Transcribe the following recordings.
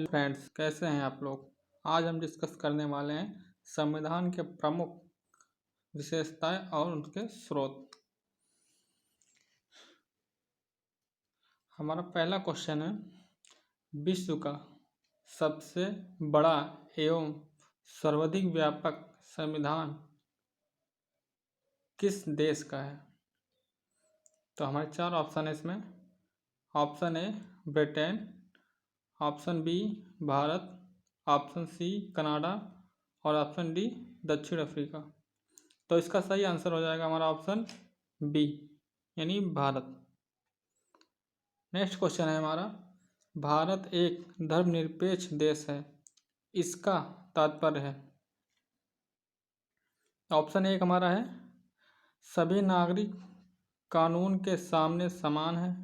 Friends, कैसे हैं आप लोग। आज हम डिस्कस करने वाले हैं संविधान के प्रमुख विशेषताएं और उनके स्रोत। हमारा पहला क्वेश्चन है, विश्व का सबसे बड़ा एवं सर्वाधिक व्यापक संविधान किस देश का है। तो हमारे चार ऑप्शन है इसमें। Option A Britain, option B Bharat, option C Canada और ऑप्शन डी दक्षिण अफ्रीका। तो इसका सही आंसर हो जाएगा हमारा ऑप्शन बी यानी भारत। नेक्स्ट क्वेश्चन है हमारा, भारत एक धर्मनिरपेक्ष देश है, इसका तात्पर्य है। ऑप्शन एक हमारा है, सभी नागरिक कानून के सामने समान है।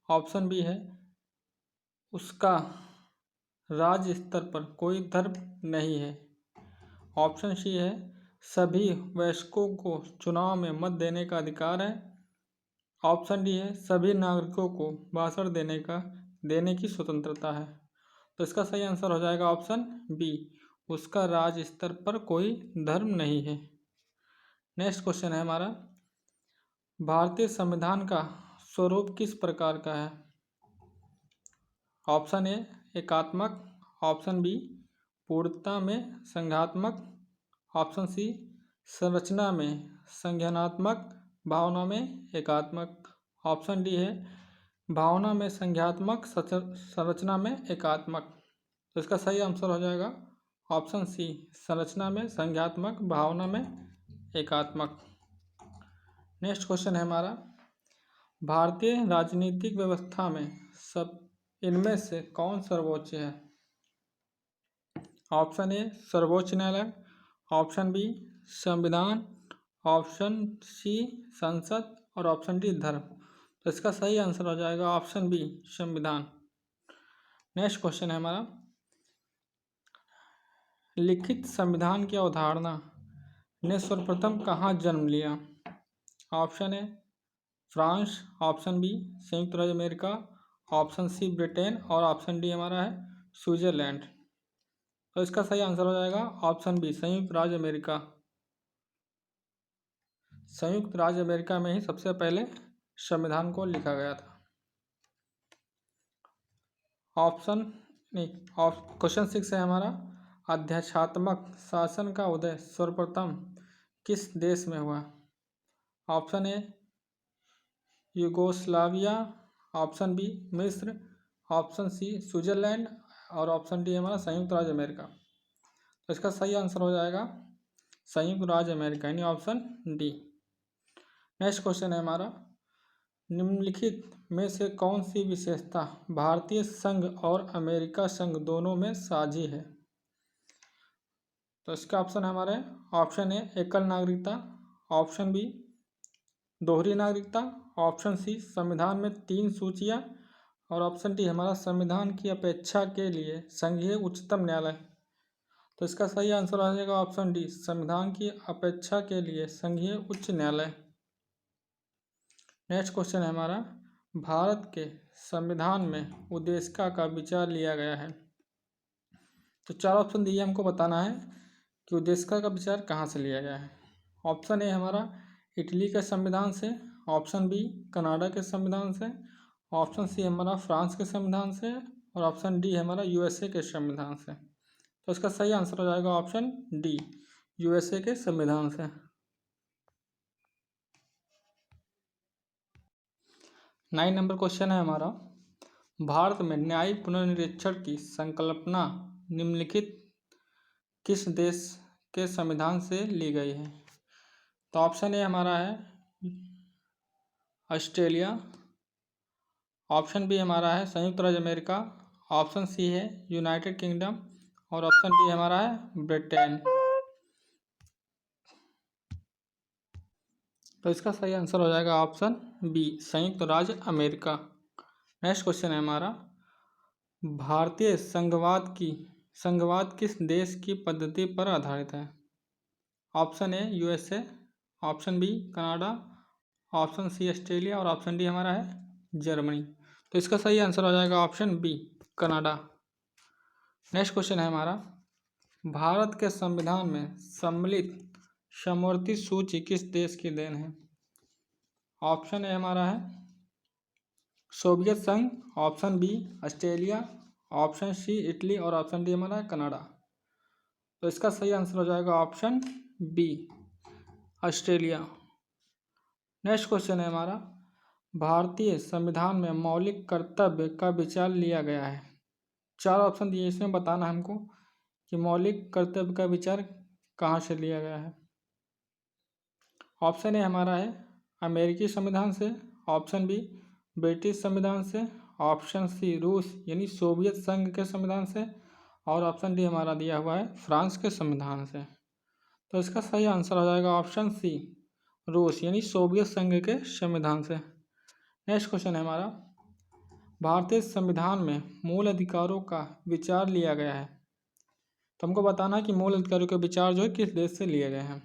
ऑप्शन बी है, उसका राज्य स्तर पर कोई धर्म नहीं है। ऑप्शन सी है, सभी वयस्कों को चुनाव में मत देने का अधिकार है। ऑप्शन डी है, सभी नागरिकों को भाषण देने की स्वतंत्रता है। तो इसका सही आंसर हो जाएगा ऑप्शन बी, उसका राज्य स्तर पर कोई धर्म नहीं है। नेक्स्ट क्वेश्चन है हमारा, भारतीय संविधान का स्वरूप किस प्रकार का है। ऑप्शन ए एकात्मक, ऑप्शन बी पूर्णता में संघात्मक, ऑप्शन सी संरचना में संज्ञानात्मक, भावना में एकात्मक। ऑप्शन डी है भावना में संज्ञात्मक, संरचना में एकात्मक। तो इसका सही आंसर हो जाएगा ऑप्शन सी, संरचना में संज्ञात्मक, भावना में एकात्मक। नेक्स्ट क्वेश्चन है हमारा, भारतीय राजनीतिक व्यवस्था में सब इनमें से कौन सर्वोच्च है। ऑप्शन ए सर्वोच्च न्यायालय, ऑप्शन बी संविधान, ऑप्शन सी संसद और ऑप्शन डी धर्म। तो इसका सही आंसर हो जाएगा ऑप्शन बी संविधान। नेक्स्ट क्वेश्चन है हमारा, लिखित संविधान की अवधारणा ने सर्वप्रथम कहाँ जन्म लिया। Option A France, option B संयुक्त राज्य अमेरिका, ऑप्शन सी ब्रिटेन और ऑप्शन डी हमारा है स्विट्जरलैंड। तो इसका सही आंसर हो जाएगा ऑप्शन बी संयुक्त राज्य अमेरिका। संयुक्त राज्य अमेरिका में ही सबसे पहले संविधान को लिखा गया था। क्वेश्चन 6 है हमारा, अध्यादेशात्मक शासन का उदय सर्वप्रथम किस देश में हुआ। Option A Yugoslavia, option B मिस्र, ऑप्शन सी स्विट्जरलैंड और ऑप्शन डी हमारा संयुक्त राज्य अमेरिका। तो इसका सही आंसर हो जाएगा संयुक्त राज्य अमेरिका यानी ऑप्शन डी। नेक्स्ट क्वेश्चन है हमारा, निम्नलिखित में से कौन सी विशेषता भारतीय संघ और अमेरिका संघ दोनों में साझी है। तो इसका ऑप्शन है हमारे, ऑप्शन ए एकल नागरिकता, ऑप्शन बी दोहरी नागरिकता, ऑप्शन सी संविधान में 3 सूचियां और ऑप्शन डी हमारा संविधान की अपेक्षा के लिए संघीय उच्चतम न्यायालय। तो इसका सही आंसर आ जाएगा ऑप्शन डी संविधान की अपेक्षा के लिए संघीय उच्च न्यायालय। नेक्स्ट क्वेश्चन है हमारा, भारत के संविधान में उद्देशिका का विचार लिया गया है। तो 4 ऑप्शन दिए, हमको बताना है कि उद्देशिका का विचार कहाँ से लिया गया है। ऑप्शन ए हमारा इटली के संविधान से, ऑप्शन बी कनाडा के संविधान से, ऑप्शन सी हमारा फ्रांस के संविधान से और ऑप्शन डी हमारा यूएसए के संविधान से। तो इसका सही आंसर हो जाएगा ऑप्शन डी यूएसए के संविधान से। 9 नंबर क्वेश्चन है हमारा, भारत में न्यायिक पुनर्निरीक्षण की संकल्पना निम्नलिखित किस देश के संविधान से ली गई है। तो ऑप्शन ए हमारा है ऑस्ट्रेलिया, ऑप्शन बी हमारा है संयुक्त राज्य अमेरिका, ऑप्शन सी है यूनाइटेड किंगडम और ऑप्शन डी हमारा है ब्रिटेन। तो इसका सही आंसर हो जाएगा ऑप्शन बी संयुक्त राज्य अमेरिका। नेक्स्ट क्वेश्चन है हमारा, भारतीय संघवाद किस देश की पद्धति पर आधारित है। Option A USA, option B Canada, option C Australia और ऑप्शन डी हमारा है जर्मनी। तो इसका सही आंसर हो जाएगा option B Canada. Next question है हमारा, भारत के संविधान में सम्मिलित समवर्ती सूची किस देश की देन है? ऑप्शन ए हमारा है सोवियत संघ, option B Australia, option C Italy और ऑप्शन डी हमारा है कनाडा। तो इसका सही आंसर हो जाएगा option B Australia. Next question है हमारा, भारतीय संविधान में मौलिक कर्तव्य का विचार लिया गया है। 4 ऑप्शन दिए, इसमें बताना है हमको कि मौलिक कर्तव्य का विचार कहाँ से लिया गया है। ऑप्शन ए हमारा है अमेरिकी संविधान से, ऑप्शन बी ब्रिटिश संविधान से, ऑप्शन सी रूस यानी सोवियत संघ के संविधान से और ऑप्शन डी हमारा दिया हुआ है फ्रांस के संविधान से। तो इसका सही आंसर हो जाएगा ऑप्शन सी रूस यानी सोवियत संघ के संविधान से। नेक्स्ट क्वेश्चन है हमारा, भारतीय संविधान में मूल अधिकारों का विचार लिया गया है। तो हमको बताना है कि मूल अधिकारों के विचार जो है किस देश से लिए गए हैं।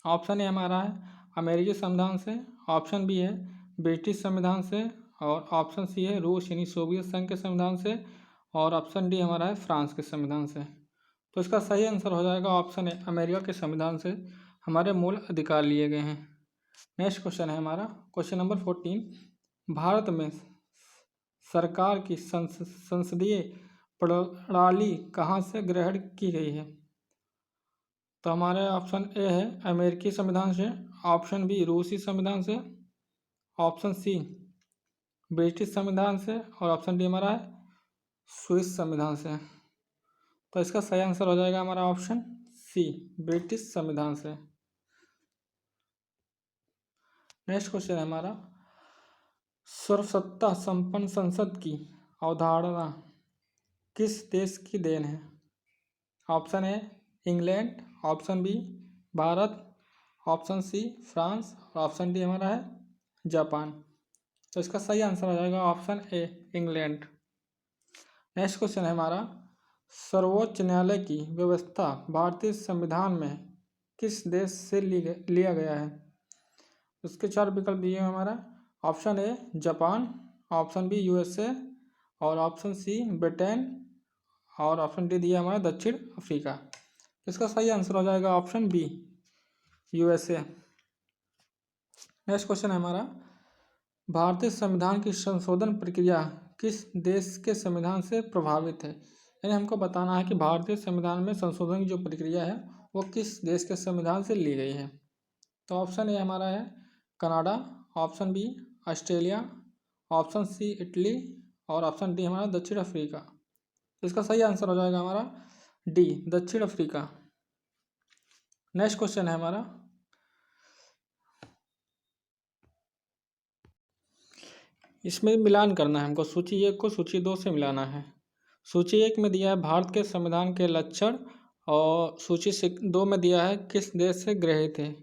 ऑप्शन ए हमारा है अमेरिकी संविधान से, ऑप्शन बी है ब्रिटिश संविधान से और ऑप्शन सी है रूस यानी सोवियत संघ के संविधान से और ऑप्शन डी हमारा है फ्रांस के संविधान से। तो इसका सही आंसर हो जाएगा ऑप्शन ए अमेरिका के संविधान से हमारे मूल अधिकार लिए गए हैं। नेक्स्ट क्वेश्चन है हमारा क्वेश्चन नंबर 14, भारत में सरकार की संसदीय प्रणाली कहाँ से ग्रहण की गई है? तो हमारे ऑप्शन ए है अमेरिकी संविधान से, ऑप्शन बी रूसी संविधान से, ऑप्शन सी ब्रिटिश संविधान से और ऑप्शन डी हमारा है स्विस संविधान से। तो इसका सही आंसर हो जाएगा हमारा ऑप्शन सी ब्रिटिश संविधान से। नेक्स्ट क्वेश्चन है हमारा, सर्वसत्ता संपन्न संसद की अवधारणा किस देश की देन है? Option A England, option B Bharat, option C France और ऑप्शन डी हमारा है जापान। तो इसका सही आंसर हो जाएगा option A England. Next question है हमारा, सर्वोच्च न्यायालय की व्यवस्था भारतीय संविधान में किस देश से लिया गया है? उसके 4 विकल्प दिए हैं हमारा, option A Japan, option B USA और ऑप्शन सी ब्रिटेन और ऑप्शन डी दिया हमारा दक्षिण अफ्रीका। इसका सही आंसर हो जाएगा option B USA. Next question है हमारा, भारतीय संविधान की संशोधन प्रक्रिया किस देश के संविधान से प्रभावित है? यानी हमको बताना है कि भारतीय संविधान में संशोधन की जो प्रक्रिया है वो किस देश के संविधान से ली गई है। तो ऑप्शन ए हमारा है Canada, option B Australia, option C Italy और ऑप्शन डी हमारा दक्षिण अफ्रीका। तो इसका सही आंसर हो जाएगा हमारा डी दक्षिण अफ्रीका। नेक्स्ट क्वेश्चन है हमारा, इसमें मिलान करना है हमको, सूची 1 को सूची 2 से मिलाना है। सूची 1 में दिया है भारत के संविधान के लक्षण और सूची 2 में दिया है किस देश से गृहीत है,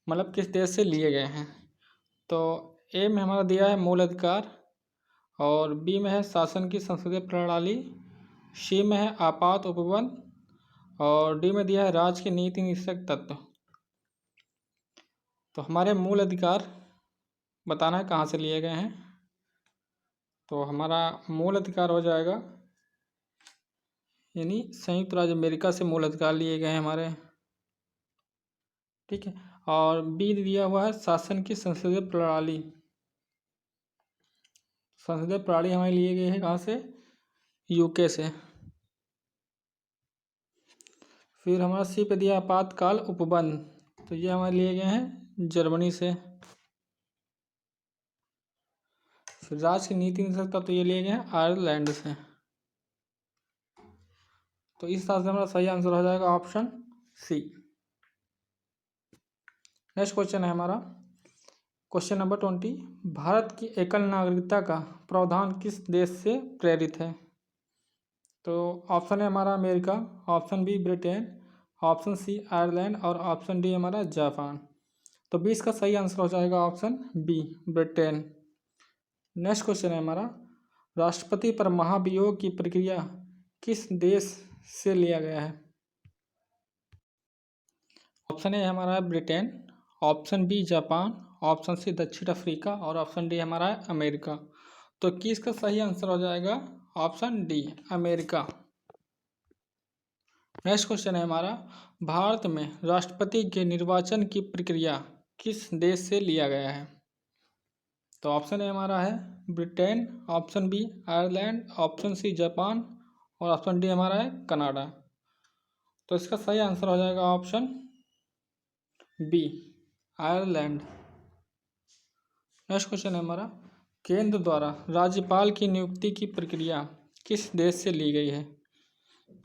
मतलब किस देश से लिए गए हैं। तो ए में हमारा दिया है मूल अधिकार और बी में है शासन की संसदीय प्रणाली, सी में है आपात उपबंध और डी में दिया है राज्य के नीति निषेधक तत्व। तो हमारे मूल अधिकार बताना है कहाँ से लिए गए हैं। तो हमारा मूल अधिकार हो जाएगा यानी संयुक्त राज्य अमेरिका से मूल अधिकार लिए गए हैं हमारे, ठीक है। और बी दिया हुआ है शासन की संसदीय प्रणाली, संसदीय प्रणाली हमारे लिए गए हैं कहाँ से, यूके से। फिर हमारा सी पे दिया आपातकाल उपबंध, तो ये हमारे लिए गए हैं जर्मनी से। फिर राज्य की नीति निषेधक तत्व तो ये लिए गए हैं आयरलैंड से। तो इस हिसाब से हमारा सही आंसर हो जाएगा ऑप्शन सी। नेक्स्ट क्वेश्चन है हमारा क्वेश्चन नंबर 20, भारत की एकल नागरिकता का प्रावधान किस देश से प्रेरित है? तो ऑप्शन है हमारा America, option B Britain, option C Ireland और ऑप्शन डी हमारा जापान। तो 20 का सही आंसर हो जाएगा option B Britain. Next question है हमारा, राष्ट्रपति पर महाभियोग की प्रक्रिया किस देश से लिया गया है? ऑप्शन ए हमारा है Britain, option B Japan, option C दक्षिण अफ्रीका और ऑप्शन डी हमारा है अमेरिका। तो किस का सही आंसर हो जाएगा option D America. Next question है हमारा, भारत में राष्ट्रपति के निर्वाचन की प्रक्रिया किस देश से लिया गया है? तो ऑप्शन ए हमारा है Britain, option B Ireland, option C Japan और ऑप्शन डी हमारा है कनाडा। तो इसका सही आंसर हो जाएगा option B Ireland. Next question है हमारा, केंद्र द्वारा राज्यपाल की नियुक्ति की प्रक्रिया किस देश से ली गई है?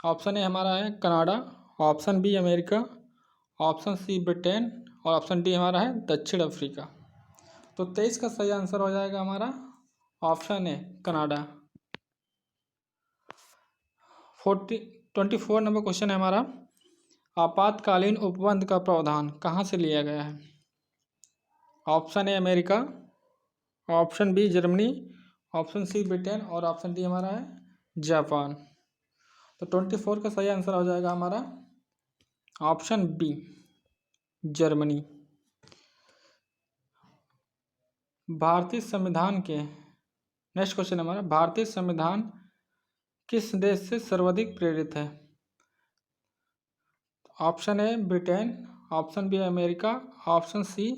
ऑप्शन ए हमारा है Canada, option B America, option C Britain और ऑप्शन डी हमारा है दक्षिण अफ्रीका। तो 23 का सही आंसर हो जाएगा हमारा ऑप्शन ए कनाडा। 24 नंबर क्वेश्चन है हमारा, आपातकालीन उपबंध का प्रावधान कहाँ से लिया गया है? Option A America, option B Germany, option C Britain और ऑप्शन डी हमारा है जापान। तो 24 का सही आंसर हो जाएगा हमारा ऑप्शन बी जर्मनी। भारतीय संविधान के नेक्स्ट क्वेश्चन हमारा, भारतीय संविधान किस देश से सर्वाधिक प्रेरित है? Option A Britain, option B America, option C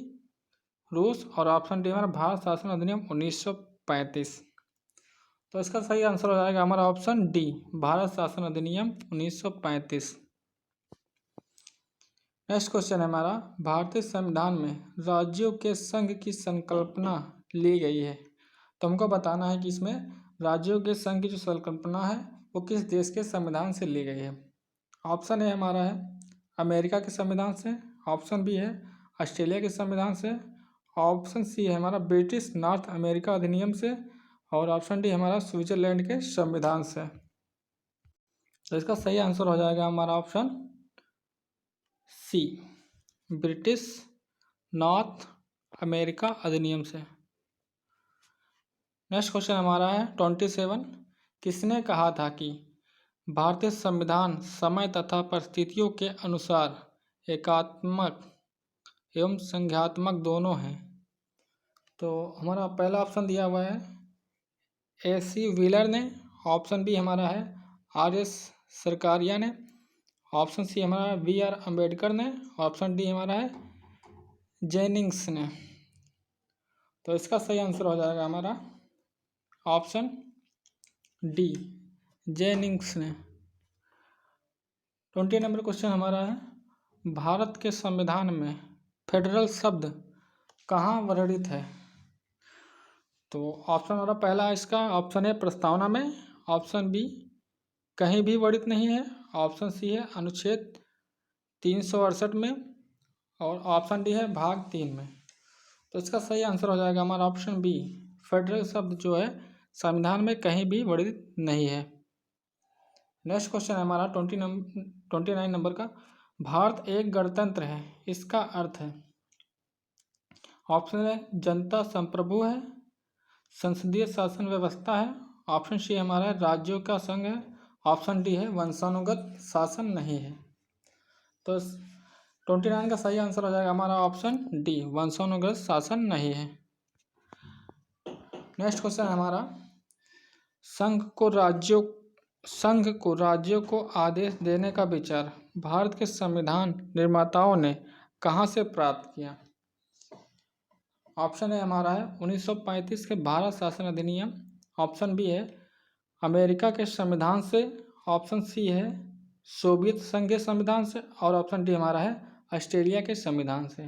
रूस और ऑप्शन डी हमारा भारत शासन अधिनियम 1935। तो इसका सही आंसर हो जाएगा हमारा ऑप्शन डी भारत शासन अधिनियम 1935। नेक्स्ट क्वेश्चन है हमारा, भारतीय संविधान में राज्यों के संघ की संकल्पना ली गई है। तो हमको बताना है कि इसमें राज्यों के संघ की जो संकल्पना है वो किस देश के संविधान से ली गई है। ऑप्शन ए हमारा है अमेरिका के संविधान से, ऑप्शन बी है ऑस्ट्रेलिया के संविधान से, ऑप्शन सी है हमारा ब्रिटिश नॉर्थ अमेरिका अधिनियम से और ऑप्शन डी हमारा स्विट्जरलैंड के संविधान से। तो इसका सही आंसर हो जाएगा हमारा option C British North America अधिनियम से। नेक्स्ट क्वेश्चन हमारा है 27, किसने कहा था कि भारतीय संविधान समय तथा परिस्थितियों के अनुसार एकात्मक एवं संज्ञात्मक दोनों हैं? तो हमारा पहला ऑप्शन दिया हुआ है AC व्हीलर ने, ऑप्शन बी हमारा है RS सरकारिया ने, ऑप्शन सी हमारा BR अम्बेडकर ने, ऑप्शन डी हमारा है जेनिंग्स ने। तो इसका सही आंसर हो जाएगा हमारा ऑप्शन डी जेनिंग्स ने। 20 नंबर क्वेश्चन हमारा है, भारत के संविधान में फेडरल शब्द कहाँ वर्णित है? तो ऑप्शन हमारा पहला है इसका ऑप्शन है प्रस्तावना में, ऑप्शन बी कहीं भी वर्णित नहीं है, ऑप्शन सी है अनुच्छेद 368 में और ऑप्शन डी है भाग 3 में। तो इसका सही आंसर हो जाएगा हमारा ऑप्शन बी फेडरल शब्द जो है संविधान में कहीं भी वर्णित नहीं है। नेक्स्ट क्वेश्चन है हमारा 29 नंबर का, भारत एक गणतंत्र है इसका अर्थ है? ऑप्शन है जनता संप्रभु है, संसदीय शासन व्यवस्था है, ऑप्शन सी हमारा है राज्यों का संघ है, ऑप्शन डी है वंशानुगत शासन नहीं है। तो 29 का सही आंसर हो जाएगा हमारा ऑप्शन डी वंशानुगत शासन नहीं है। नेक्स्ट क्वेश्चन है हमारा, संघ को राज्यों को आदेश देने का विचार भारत के संविधान निर्माताओं ने कहाँ से प्राप्त किया? ऑप्शन है हमारा है 1935 के भारत शासन अधिनियम, ऑप्शन बी है अमेरिका के संविधान से, ऑप्शन सी है सोवियत संघ के संविधान से और ऑप्शन डी हमारा है ऑस्ट्रेलिया के संविधान से।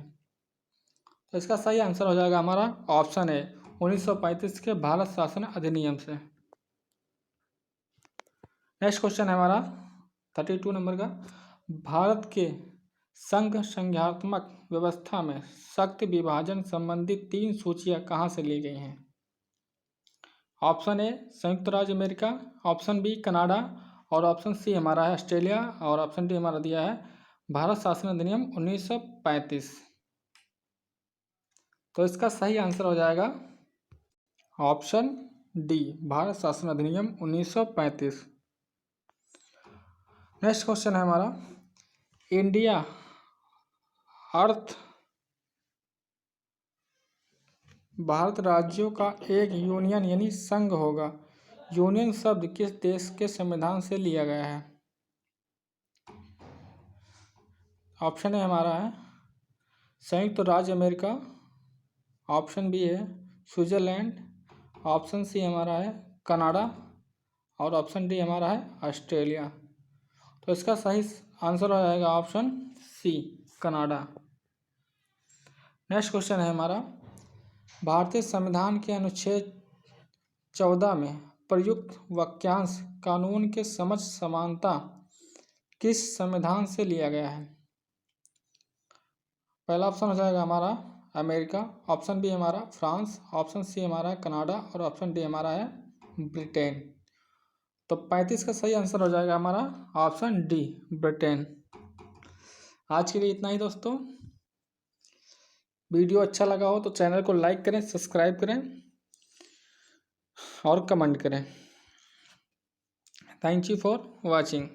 तो इसका सही आंसर हो जाएगा हमारा ऑप्शन है 1935 के भारत शासन अधिनियम से। नेक्स्ट क्वेश्चन है हमारा 32 नंबर का, भारत के संघ संघात्मक व्यवस्था में शक्ति विभाजन संबंधी 3 सूचियां कहाँ से ली गई हैं? ऑप्शन ए संयुक्त राज्य अमेरिका, ऑप्शन बी कनाडा और ऑप्शन सी हमारा है ऑस्ट्रेलिया और ऑप्शन डी हमारा दिया है भारत शासन अधिनियम 1935। तो इसका सही आंसर हो जाएगा ऑप्शन डी भारत शासन अधिनियम 1935। नेक्स्ट क्वेश्चन है हमारा, इंडिया अर्थ भारत राज्यों का एक यूनियन यानी संघ होगा, यूनियन शब्द किस देश के संविधान से लिया गया है? ऑप्शन है हमारा है संयुक्त राज्य अमेरिका, ऑप्शन बी है स्विट्जरलैंड, ऑप्शन सी हमारा है कनाडा और ऑप्शन डी हमारा है ऑस्ट्रेलिया। तो इसका सही आंसर हो जाएगा option C Canada. Next question है हमारा, भारतीय संविधान के अनुच्छेद 14 में प्रयुक्त वाक्यांश कानून के समझ समानता किस संविधान से लिया गया है? पहला ऑप्शन हो जाएगा हमारा अमेरिका, ऑप्शन बी हमारा फ्रांस, ऑप्शन सी हमारा कनाडा और ऑप्शन डी हमारा है ब्रिटेन। तो 35 का सही आंसर हो जाएगा हमारा ऑप्शन डी ब्रिटेन। आज के लिए इतना ही दोस्तों। वीडियो अच्छा लगा हो तो चैनल को लाइक करें, सब्सक्राइब करें और कमेंट करें। Thank you for watching.